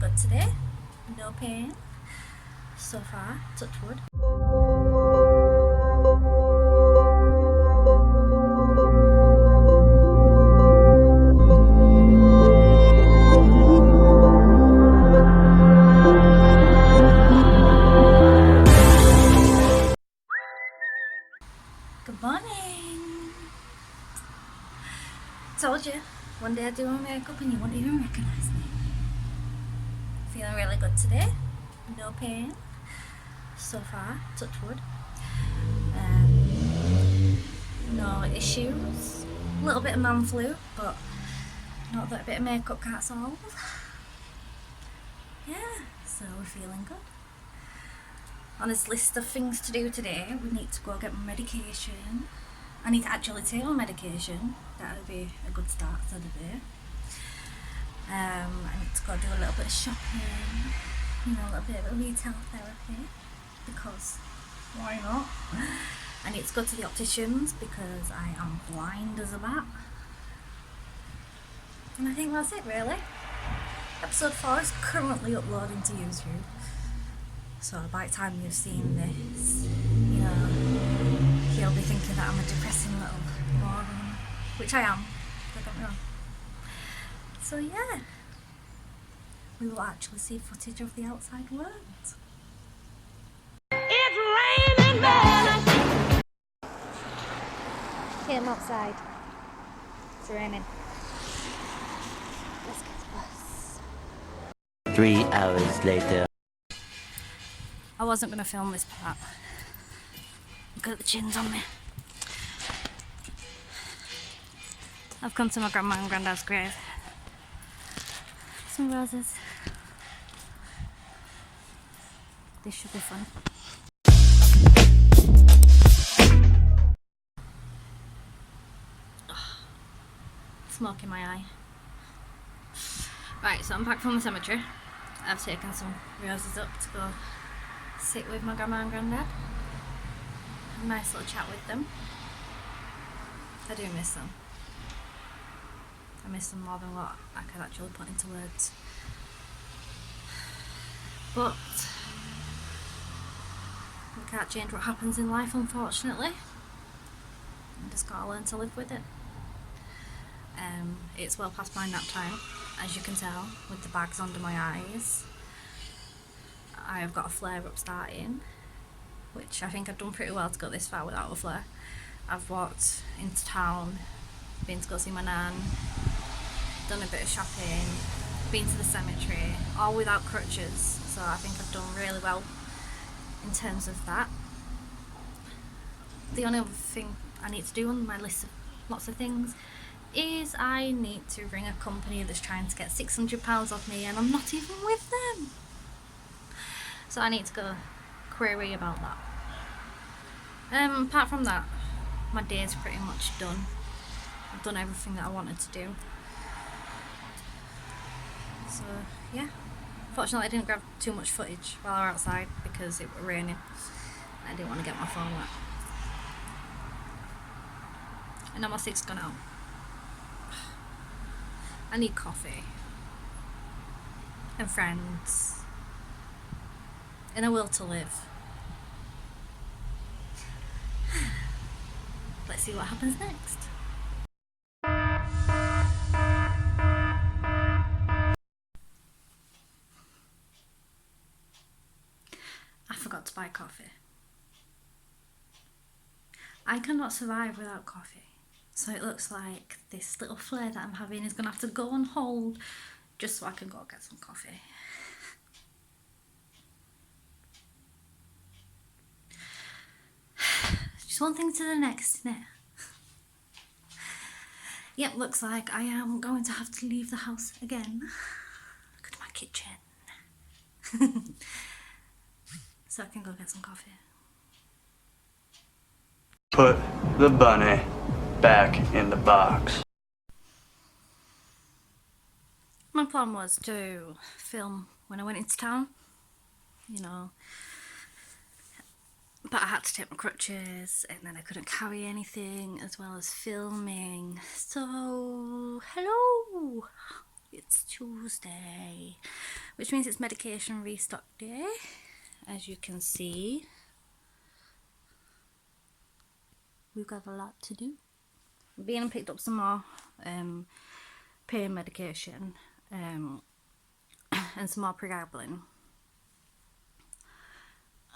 good today. No pain so far, touch wood. Good morning. Told you, one day I'd do my makeup and you wouldn't even recognise me. Feeling really good today. No pain so far, touch wood. No issues. A little bit of man flu, but not that a bit of makeup can't solve. Yeah, so we're feeling good. On this list of things to do today, we need to go get my medication. I need to actually take my medication. That would be a good start to the day. I need to go do a little bit of shopping, a little bit of retail therapy, because why not? I need to go to the opticians because I am blind as a bat. And I think that's it really. Episode 4 is currently uploading to YouTube. So by the time you've seen this, you'll be thinking that I'm a depressing little moron, which I am, don't get me wrong. So yeah, we will actually see footage of the outside world. It's raining men. Okay, I'm outside. It's raining. Let's get the bus. 3 hours later. I wasn't going to film this part. Look at the chins on me. I've come to my grandma and granddad's grave. Some roses. This should be fun. Smoke in my eye. Right, so I'm back from the cemetery. I've taken some roses up to go sit with my grandma and granddad. A nice little chat with them. I do miss them. I miss them more than what I could actually put into words. But we can't change what happens in life, unfortunately. You just gotta learn to live with it. It's well past my nap time, as you can tell, with the bags under my eyes. I have got a flare-up starting, which I think I've done pretty well to go this far without a flare. I've walked into town, been to go see my nan, done a bit of shopping, been to the cemetery, all without crutches, so I think I've done really well in terms of that. The only other thing I need to do on my list of lots of things is I need to ring a company that's trying to get £600 off me, and I'm not even with them. So I need to go query about that. Apart from that, my day is pretty much done. I've done everything that I wanted to do. So yeah, fortunately I didn't grab too much footage while I was outside because it was raining. I didn't want to get my phone wet. And now my stick's gone out. I need coffee and friends and a will to live. Let's see what happens next. I forgot to buy coffee. I cannot survive without coffee. So it looks like this little flare that I'm having is going to have to go on hold just so I can go get some coffee. Just one thing to the next, isn't it? Yep, looks like I am going to have to leave the house again. Look at my kitchen. So I can go get some coffee. Put the bunny back in the box. My plan was to film when I went into town, but I had to take my crutches and then I couldn't carry anything as well as filming. So, hello! It's Tuesday, which means it's medication restock day. As you can see, we've got a lot to do. Been and picked up some more pain medication and some more pregabalin.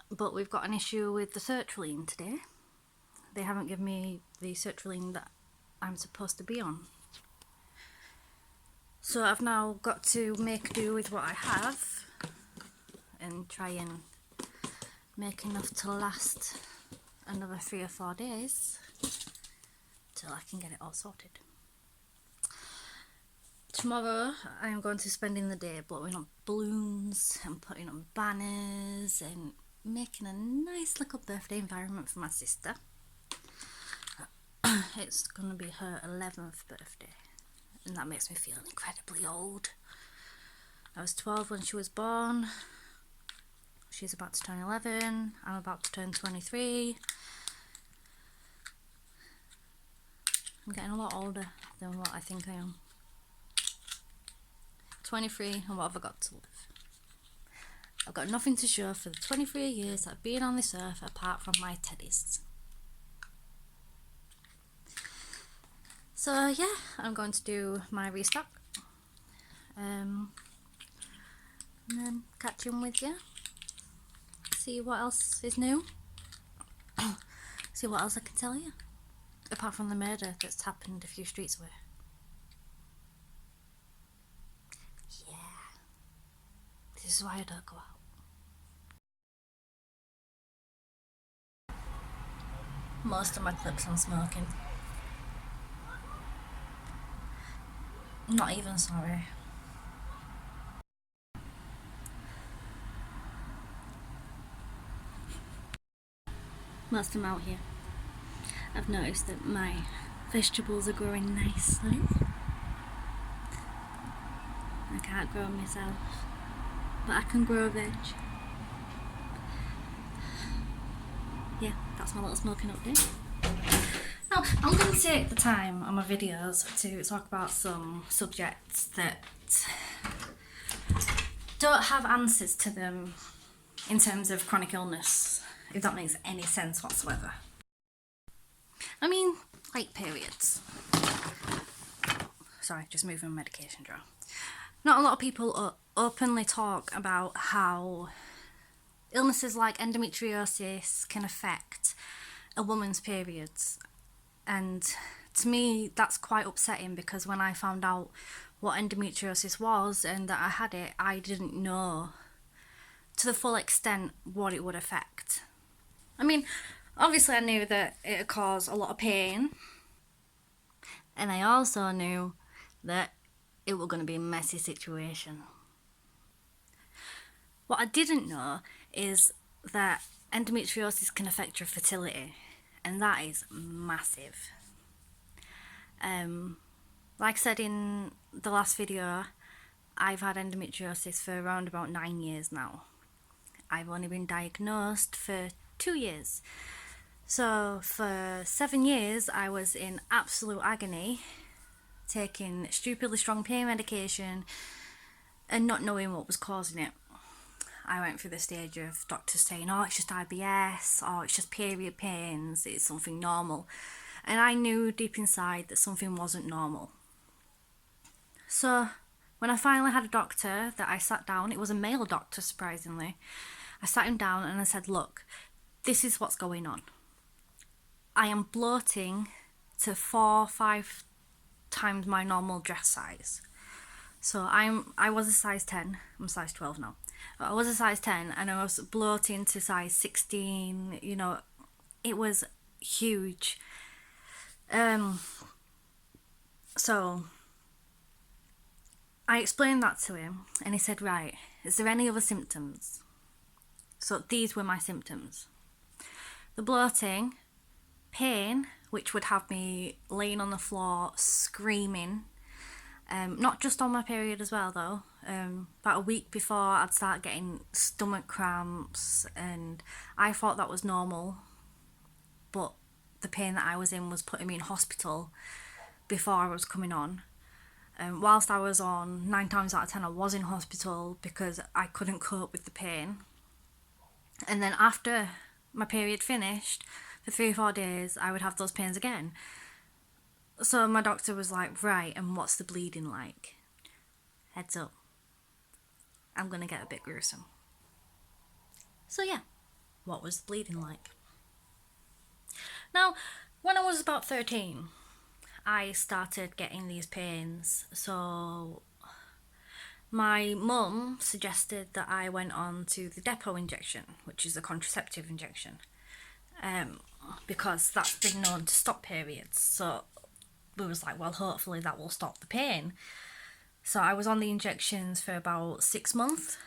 But we've got an issue with the sertraline today. They haven't given me the sertraline that I'm supposed to be on. So I've now got to make do with what I have and try and make enough to last another 3 or 4 days till I can get it all sorted. Tomorrow I am going to spend in the day blowing up balloons and putting on banners and making a nice little birthday environment for my sister. It's going to be her 11th birthday, and that makes me feel incredibly old. I was 12 when she was born. She's about to turn 11. I'm about to turn 23. I'm getting a lot older than what I think I am. 23, and what have I got to live? I've got nothing to show for the 23 years I've been on this earth apart from my teddies. So yeah, I'm going to do my restock and then catch in with you, see what else is new, see what else I can tell you, apart from the murder that's happened a few streets away. Yeah, this is why I don't go out. Most of my clips I'm smoking. Not even sorry. Whilst I'm out here, I've noticed that my vegetables are growing nicely. I can't grow them myself, but I can grow veg. Yeah, that's my little smoking update. Now, I'm going to take the time on my videos to talk about some subjects that don't have answers to them in terms of chronic illness, if that makes any sense whatsoever. I mean, like periods. Sorry, just moving my medication drawer. Not a lot of people openly talk about how illnesses like endometriosis can affect a woman's periods. And to me, that's quite upsetting, because when I found out what endometriosis was and that I had it, I didn't know to the full extent what it would affect. I mean, obviously I knew that it would cause a lot of pain, and I also knew that it was going to be a messy situation. What I didn't know is that endometriosis can affect your fertility, and that is massive. Like I said in the last video, I've had endometriosis for around about 9 years now. I've only been diagnosed for 2 years. So for 7 years I was in absolute agony, taking stupidly strong pain medication and not knowing what was causing it. I went through the stage of doctors saying, oh, it's just IBS, or it's just period pains, it's something normal. And I knew deep inside that something wasn't normal. So when I finally had a doctor that I sat down, it was a male doctor, surprisingly. I sat him down and I said, look, this is what's going on. I am bloating to 4 or 5 times my normal dress size. So I was a size 10, I'm size 12 now. I was a size 10 and I was bloating to size 16, you know, it was huge. So I explained that to him and he said, right, is there any other symptoms? So these were my symptoms. The bloating, pain, which would have me laying on the floor screaming, not just on my period as well though. About a week before I'd start getting stomach cramps, and I thought that was normal, but the pain that I was in was putting me in hospital before I was coming on. Whilst I was on, 9 times out of 10 I was in hospital because I couldn't cope with the pain. And then after my period finished, for 3 or 4 days, I would have those pains again. So my doctor was like, right, and what's the bleeding like? Heads up, I'm gonna get a bit gruesome. So yeah, what was the bleeding like? Now, when I was about 13, I started getting these pains. So my mum suggested that I went on to the depot injection, which is a contraceptive injection, because that's been known to stop periods. So we was like, well, hopefully that will stop the pain. So I was on the injections for about 6 months,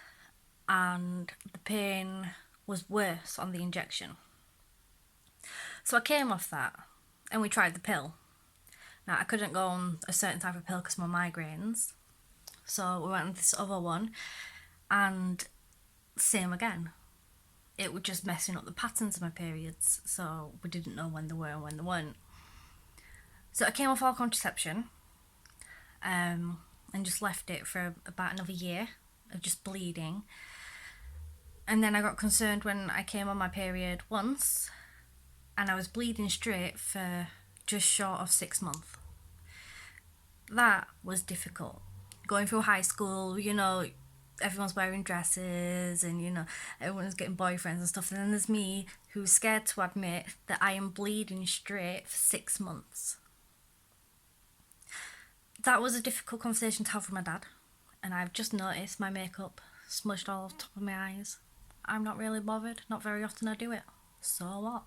and the pain was worse on the injection. So I came off that, and we tried the pill. Now, I couldn't go on a certain type of pill because of my migraines, so we went on this other one, and same again. It was just messing up the patterns of my periods, so we didn't know when they were and when they weren't. So I came off all contraception, and just left it for about another year of just bleeding. And then I got concerned when I came on my period once, and I was bleeding straight for just short of 6 months. That was difficult. Going through high school, you know, everyone's wearing dresses and, you know, everyone's getting boyfriends and stuff. And then there's me, who's scared to admit that I am bleeding straight for 6 months. That was a difficult conversation to have with my dad. And I've just noticed my makeup smudged all over the top of my eyes. I'm not really bothered. Not very often I do it. So what?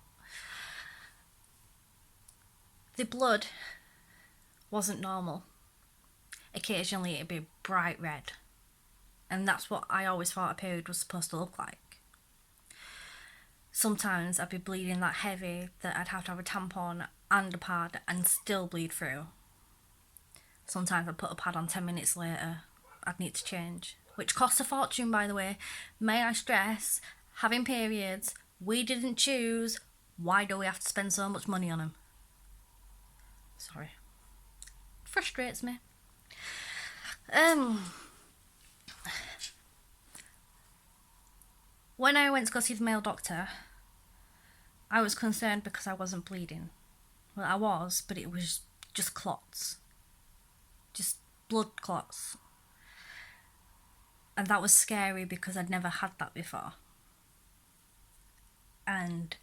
The blood wasn't normal. Occasionally it'd be bright red. And that's what I always thought a period was supposed to look like. Sometimes I'd be bleeding that heavy that I'd have to have a tampon and a pad and still bleed through. Sometimes I'd put a pad on 10 minutes later. I'd need to change. Which costs a fortune, by the way. May I stress, having periods, we didn't choose. Why do we have to spend so much money on them? Sorry. Frustrates me. When I went to go see the male doctor, I was concerned because I wasn't bleeding. Well, I was, but it was just clots. Just blood clots. And that was scary because I'd never had that before. And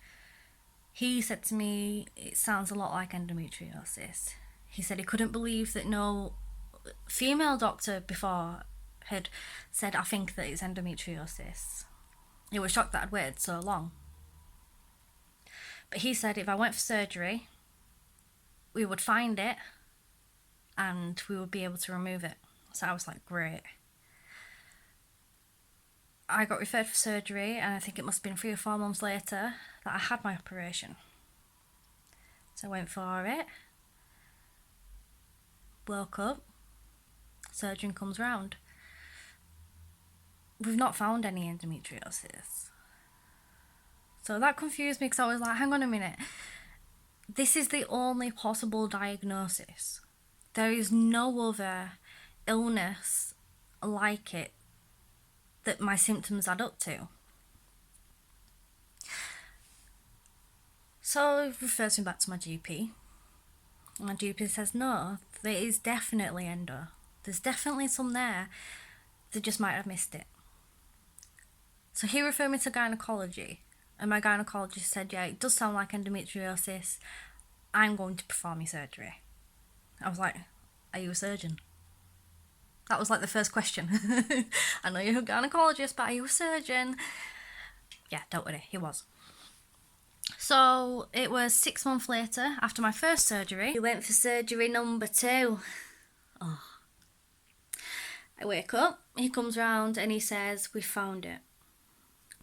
he said to me, it sounds a lot like endometriosis. He said he couldn't believe that no female doctor before had said, I think that it's endometriosis. He was shocked that I'd waited so long. But he said if I went for surgery, we would find it and we would be able to remove it. So I was like, great. I got referred for surgery, and I think it must have been 3 or 4 months later that I had my operation. So I went for it, woke up, surgeon comes round. We've not found any endometriosis. So that confused me because I was like, hang on a minute. This is the only possible diagnosis. There is no other illness like it that my symptoms add up to. So it refers me back to my GP. My GP says, no, there is definitely endo. There's definitely some there. They just might have missed it. So he referred me to gynecology. And my gynecologist said, yeah, it does sound like endometriosis. I'm going to perform your surgery. I was like, are you a surgeon? That was like the first question. I know you're a gynecologist, but are you a surgeon? Yeah, don't worry, he was. So it was 6 months later, after my first surgery, we went for surgery number 2. Oh. I wake up, he comes round and he says, we found it.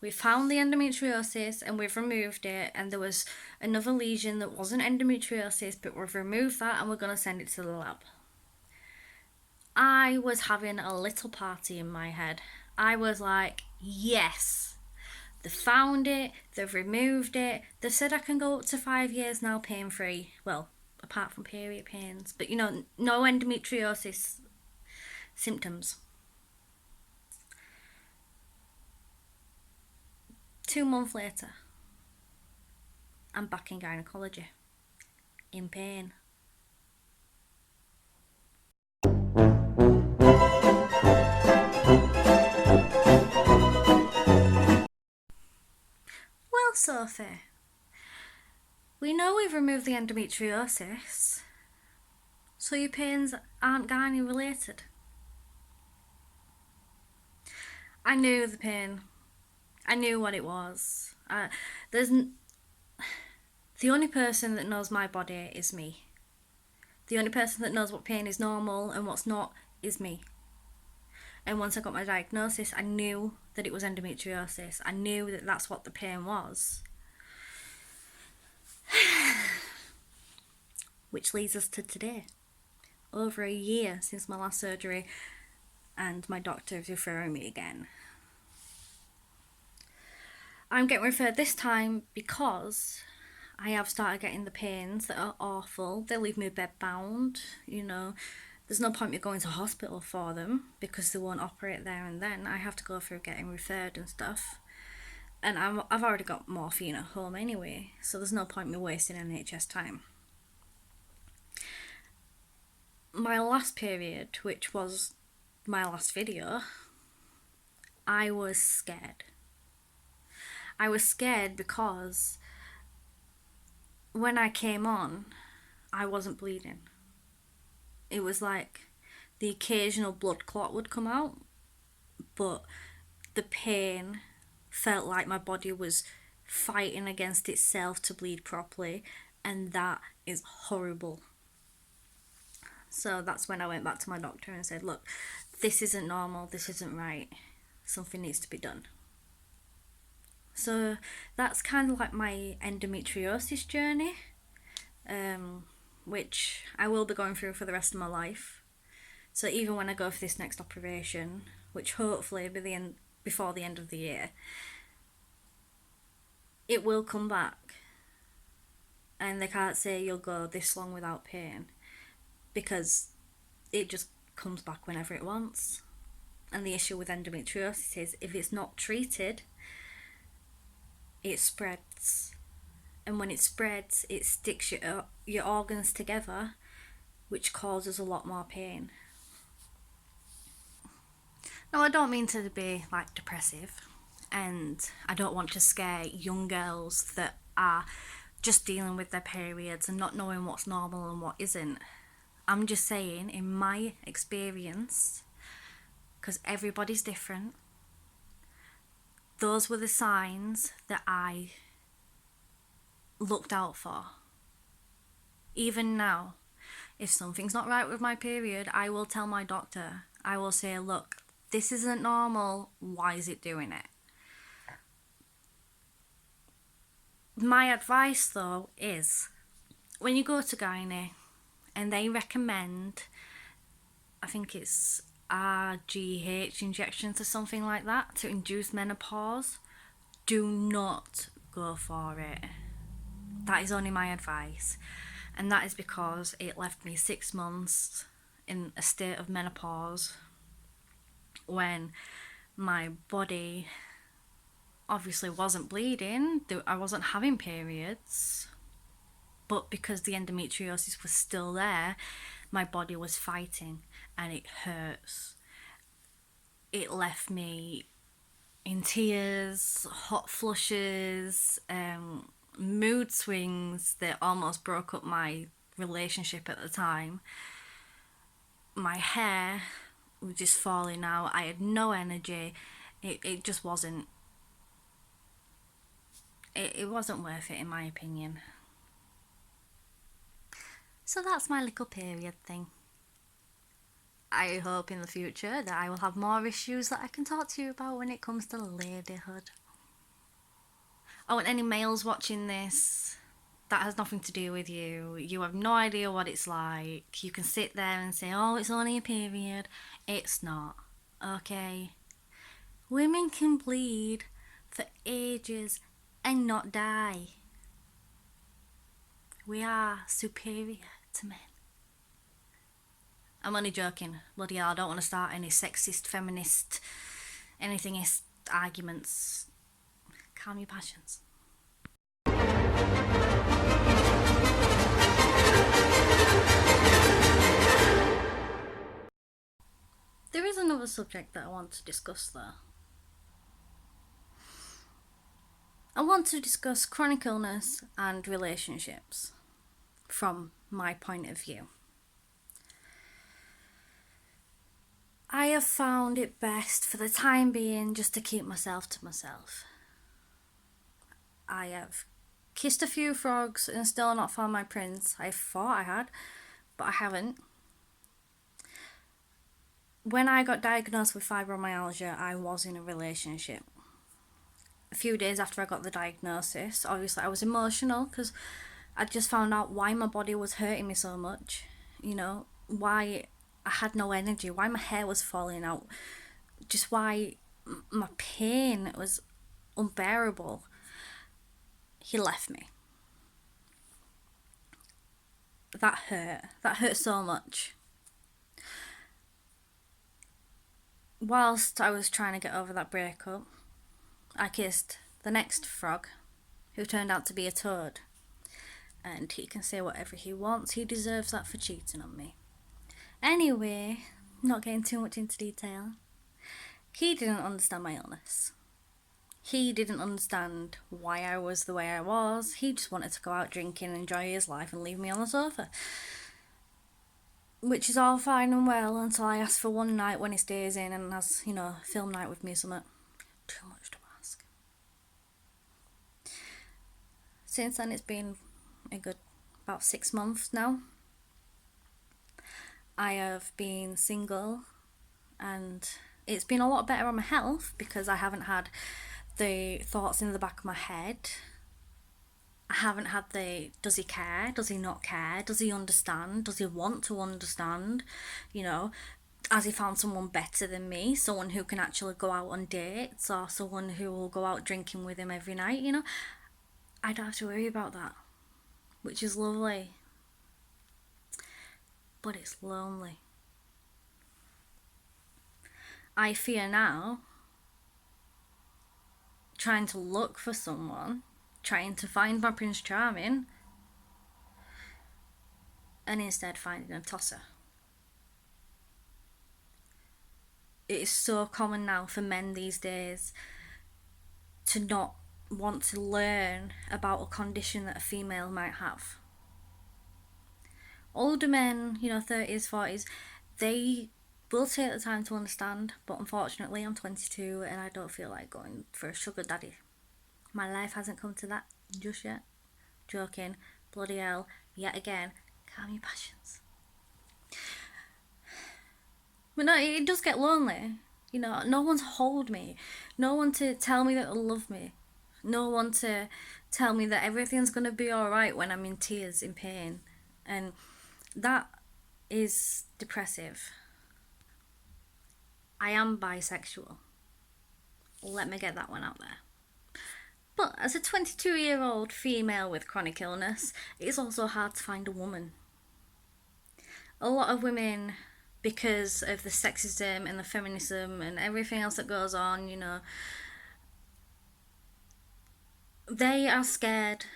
We found the endometriosis and we've removed it, and there was another lesion that wasn't endometriosis, but we've removed that and we're going to send it to the lab. I was having a little party in my head. I was like, yes, they found it, they've removed it, they've said I can go up to 5 years now pain free. Well, apart from period pains, but you know, no endometriosis symptoms. 2 months later, I'm back in gynecology, in pain. Well, Sophie, we know we've removed the endometriosis, so your pains aren't gynae related. I knew the pain. I knew what it was. The only person that knows my body is me. The only person that knows what pain is normal and what's not is me. And once I got my diagnosis, I knew that it was endometriosis. I knew that that's what the pain was. Which leads us to today. Over a year since my last surgery, and my doctor is referring me again. I'm getting referred this time because I have started getting the pains that are awful. They leave me bedbound, you know. There's no point me going to hospital for them because they won't operate there and then. I have to go through getting referred and stuff. And I've already got morphine at home anyway, so there's no point me wasting NHS time. My last period, which was my last video, I was scared. I was scared because when I came on, I wasn't bleeding. It was like the occasional blood clot would come out, but the pain felt like my body was fighting against itself to bleed properly, and that is horrible. So that's when I went back to my doctor and said, look, this isn't normal, this isn't right, something needs to be done. So that's kind of like my endometriosis journey, which I will be going through for the rest of my life. So even when I go for this next operation, which hopefully will be before the end of the year, it will come back. And they can't say you'll go this long without pain, because it just comes back whenever it wants. And the issue with endometriosis is if it's not treated, it spreads. And when it spreads, it sticks your organs together, which causes a lot more pain. Now, I don't mean to be like depressive, and I don't want to scare young girls that are just dealing with their periods and not knowing what's normal and what isn't. I'm just saying, in my experience, because everybody's different, those were the signs that I looked out for. Even now, if something's not right with my period, I will tell my doctor. I will say, look, this isn't normal, why is it doing it? My advice though is, when you go to gynae and they recommend, I think it's RGH injections or something like that to induce menopause, do not go for it. That is only my advice, and that is because it left me 6 months in a state of menopause when my body obviously wasn't bleeding, I wasn't having periods, but because the endometriosis was still there, my body was fighting, and it hurts. It left me in tears, hot flushes, mood swings that almost broke up my relationship at the time. My hair was just falling out. I had no energy. It just wasn't. It wasn't worth it, in my opinion. So that's my little period thing. I hope in the future that I will have more issues that I can talk to you about when it comes to ladyhood. Oh, and any males watching this, that has nothing to do with you. You have no idea what it's like. You can sit there and say, oh, it's only a period. It's not, okay? Women can bleed for ages and not die. We are superior to men. I'm only joking. Bloody hell, I don't want to start any sexist, feminist, anythingist arguments. Calm your passions. There is another subject that I want to discuss though. I want to discuss chronic illness and relationships from my point of view. I have found it best for the time being just to keep myself to myself. I have kissed a few frogs and still not found my prince. I thought I had, but I haven't. When I got diagnosed with fibromyalgia, I was in a relationship. A few days after I got the diagnosis, obviously I was emotional because I just found out why my body was hurting me so much. You know, why I had no energy, why my hair was falling out, just why my pain was unbearable. He left me. That hurt so much. Whilst I was trying to get over that breakup, I kissed the next frog, who turned out to be a toad. And he can say whatever he wants, he deserves that for cheating on me. Anyway, not getting too much into detail, he didn't understand my illness. He didn't understand why I was the way I was. He just wanted to go out drinking, enjoy his life and leave me on the sofa. Which is all fine and well until I ask for one night when he stays in and has, film night with me or something. Too much to ask. Since then it's been a good about 6 months now. I have been single and it's been a lot better on my health because I haven't had the thoughts in the back of my head. I haven't had the, does he care? Does he not care? Does he understand? Does he want to understand? Has he found someone better than me? Someone who can actually go out on dates or someone who will go out drinking with him every night, I don't have to worry about that, which is lovely. But it's lonely. I fear now trying to look for someone, trying to find my Prince Charming, and instead finding a tosser. It is so common now for men these days to not want to learn about a condition that a female might have. Older men, 30s, 40s, they will take the time to understand, but unfortunately I'm 22 and I don't feel like going for a sugar daddy. My life hasn't come to that just yet. Joking. Bloody hell. Yet again. Calm your passions. But no, it does get lonely. No one to hold me. No one to tell me that they'll love me. No one to tell me that everything's going to be alright when I'm in tears, in pain. And that is depressive. I am bisexual. Let me get that one out there. But as a 22-year-old female with chronic illness, it's also hard to find a woman. A lot of women, because of the sexism and the feminism and everything else that goes on, they are scared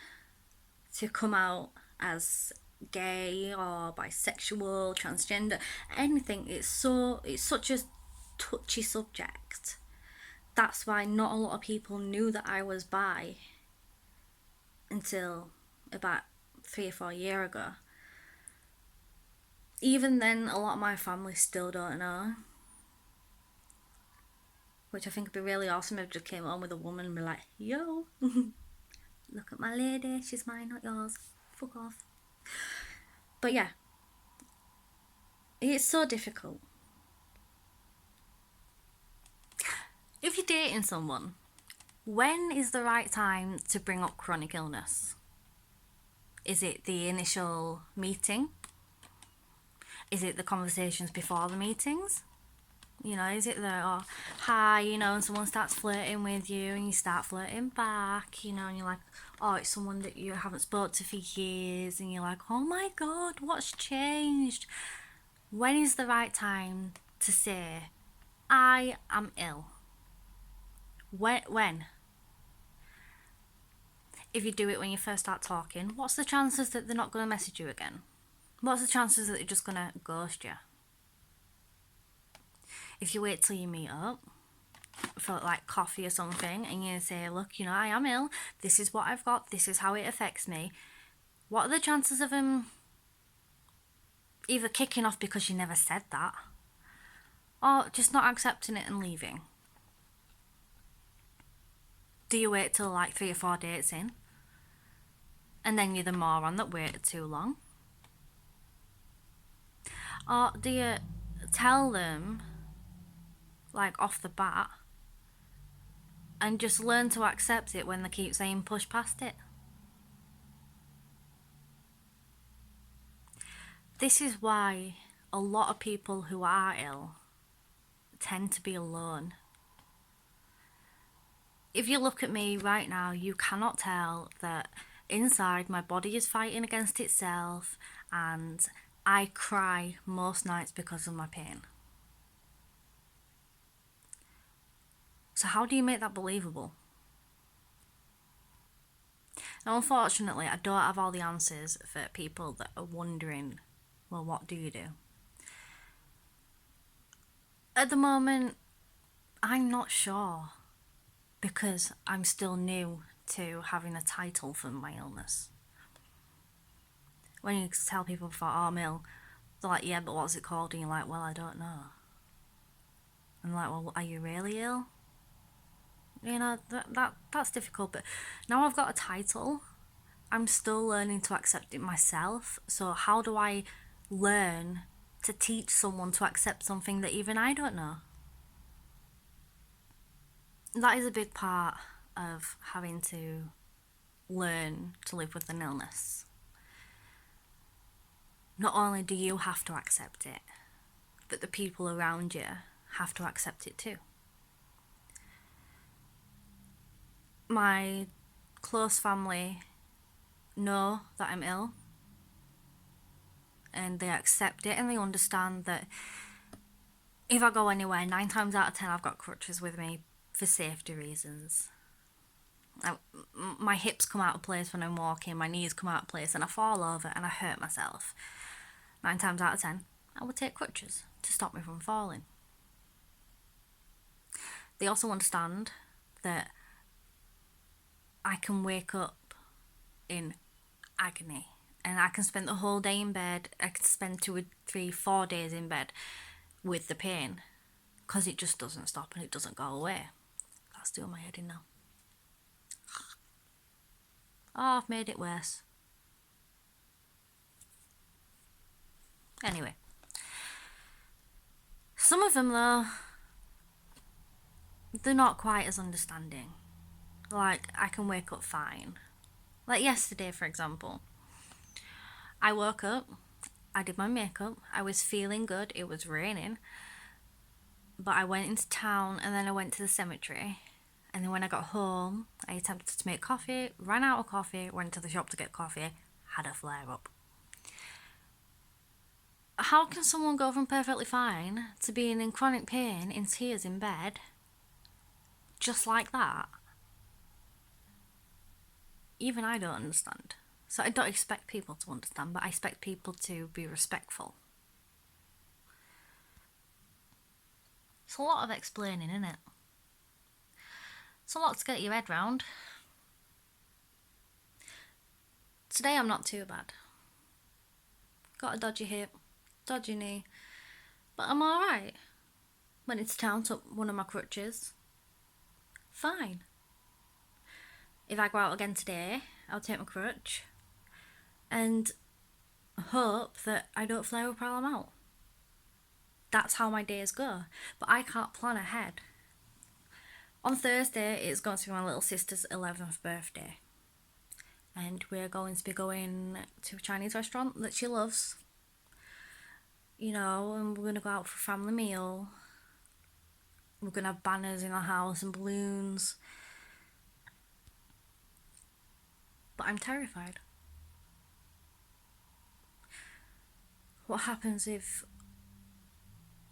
to come out as gay or bisexual, transgender, anything. It's such a touchy subject. That's why not a lot of people knew that I was bi until about 3 or 4 years ago. Even then, a lot of my family still don't know. Which I think would be really awesome if I just came home with a woman and be like, yo, look at my lady, she's mine, not yours. Fuck off. But yeah, it's so difficult. If you're dating someone, when is the right time to bring up chronic illness? Is it the initial meeting? Is it the conversations before the meetings? Is it hi, and someone starts flirting with you and you start flirting back, and you're like, oh, it's someone that you haven't spoke to for years and you're like, oh my God, what's changed? When is the right time to say, I am ill? When? If you do it when you first start talking, what's the chances that they're not going to message you again? What's the chances that they're just going to ghost you? If you wait till you meet up for like coffee or something and you say, look, you know, I am ill, this is what I've got, this is how it affects me, what are the chances of them either kicking off because you never said that, or just not accepting it and leaving? Do you wait till like 3 or 4 dates in and then you're the moron that waited too long? Or do you tell them like off the bat and just learn to accept it when they keep saying push past it? This is why a lot of people who are ill tend to be alone. If you look at me right now, you cannot tell that inside my body is fighting against itself and I cry most nights because of my pain. So how do you make that believable? Now, unfortunately, I don't have all the answers for people that are wondering, well, what do you do? At the moment, I'm not sure because I'm still new to having a title for my illness. When you tell people before, oh, I'm ill, they're like, yeah, but what's it called? And you're like, well, I don't know. And like, well, are you really ill? You know, that's difficult, but now I've got a title, I'm still learning to accept it myself. So how do I learn to teach someone to accept something that even I don't know? That is a big part of having to learn to live with an illness. Not only do you have to accept it, but the people around you have to accept it too. My close family know that I'm ill and they accept it and they understand that if I go anywhere, 9 times out of 10 I've got crutches with me for safety reasons. My hips come out of place when I'm walking, my knees come out of place and I fall over and I hurt myself. 9 times out of 10 I would take crutches to stop me from falling. They also understand that I can wake up in agony and I can spend the whole day in bed. I can spend 2 or 3, 4 days in bed with the pain because it just doesn't stop and it doesn't go away. That's doing my head in now. Oh, I've made it worse. Anyway, some of them though, they're not quite as understanding. Like, I can wake up fine. Like yesterday, for example, I woke up, I did my makeup, I was feeling good, it was raining, but I went into town and then I went to the cemetery, and then when I got home, I attempted to make coffee, ran out of coffee, went to the shop to get coffee, had a flare up. How can someone go from perfectly fine to being in chronic pain, in tears in bed, just like that? Even I don't understand. So I don't expect people to understand, but I expect people to be respectful. It's a lot of explaining, isn't it? It's a lot to get your head round. Today I'm not too bad. Got a dodgy hip, dodgy knee, but I'm alright. Went into town, took one of my crutches. Fine. If I go out again today, I'll take my crutch and hope that I don't flare up while I'm out. That's how my days go. But I can't plan ahead. On Thursday, it's going to be my little sister's 11th birthday. And we're going to be going to a Chinese restaurant that she loves. You know, and we're going to go out for a family meal. We're going to have banners in the house and balloons. But I'm terrified. What happens if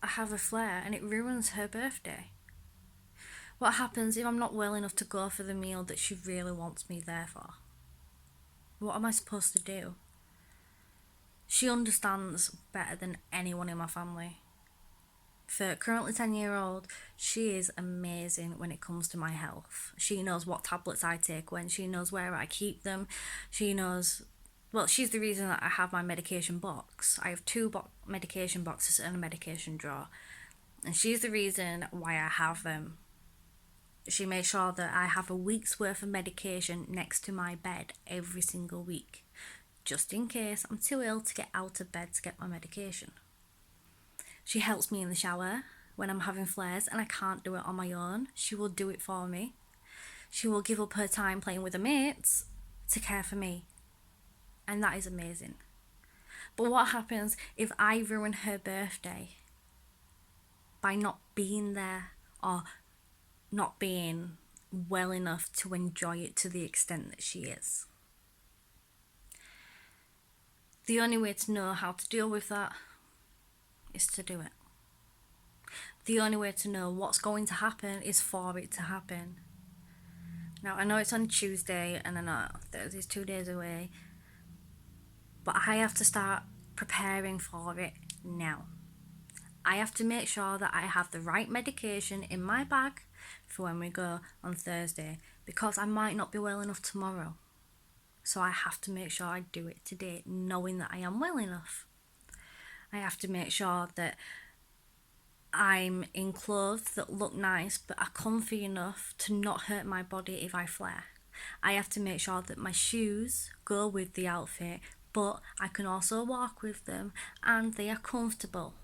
I have a flare and it ruins her birthday? What happens if I'm not well enough to go for the meal that she really wants me there for? What am I supposed to do? She understands better than anyone in my family. For currently 10-year-old, she is amazing when it comes to my health. She knows what tablets I take when, she knows where I keep them, she knows, well, she's the reason that I have my medication box. I have two medication boxes and a medication drawer, and she's the reason why I have them. She makes sure that I have a week's worth of medication next to my bed every single week, just in case I'm too ill to get out of bed to get my medication. She helps me in the shower when I'm having flares and I can't do it on my own. She will do it for me. She will give up her time playing with her mates to care for me. And that is amazing. But what happens if I ruin her birthday by not being there or not being well enough to enjoy it to the extent that she is? The only way to know how to deal with that is to do it. The only way to know what's going to happen is for it to happen. Now, I know it's on Tuesday and I know Thursday's 2 days away, but I have to start preparing for it now. I have to make sure that I have the right medication in my bag for when we go on Thursday, because I might not be well enough tomorrow. So I have to make sure I do it today, knowing that I am well enough. I have to make sure that I'm in clothes that look nice but are comfy enough to not hurt my body if I flare. I have to make sure that my shoes go with the outfit, but I can also walk with them and they are comfortable.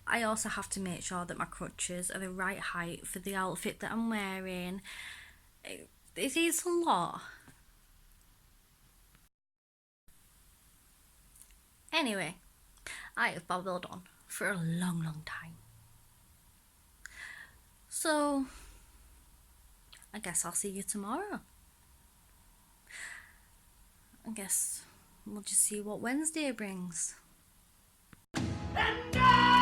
I also have to make sure that my crutches are the right height for the outfit that I'm wearing. It is a lot. Anyway, I have babbled on for a long, long time. So, I guess I'll see you tomorrow. I guess we'll just see what Wednesday brings. And now